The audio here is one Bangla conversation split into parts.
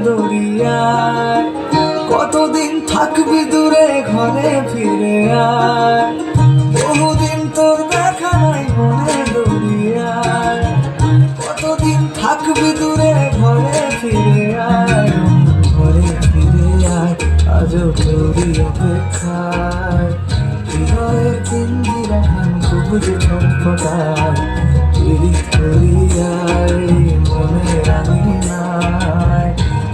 দরিয়ায়। কতদিন থাকবি দূরে ঘরে ফিরে আয়, বহুদিন তোর দেখা নাই মনে দরিয়ায়। কতদিন থাকবি দূরে ঘরে ফিরে আয়, ঘরে ফিরে আয়, আজও তোরই অপেক্ষায়। হৃদয়ের পিঞ্জিরা খান সবুজ ছটফটায়, পীড়িত করিয়ায় মনে রাঙি নাই।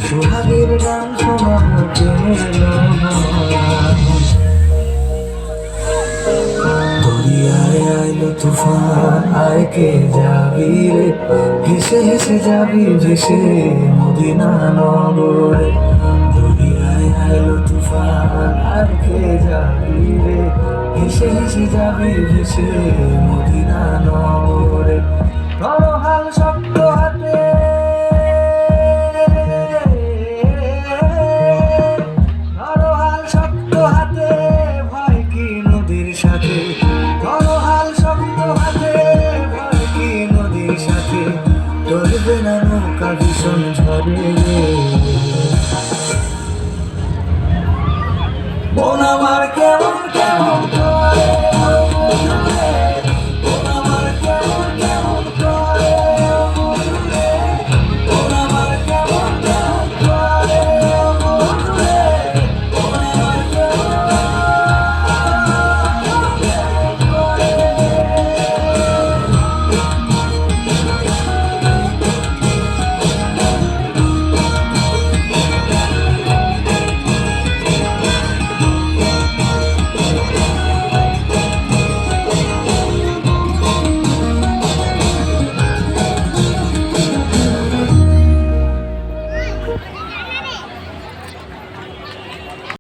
সোহাগের গান শোনাবো প্রেমের লোভমায়। দরিয়ায় আইলো তুফান, আয় কে যাবি রে, হেসে হেসে যাবি ভেসে মদিনা নগরে। দরিয়ায় আইলো তুফান, আয় কে যাবি রে, হেসে হেসে যাবি ভেসে মদিনা নগরে। রণহাল সব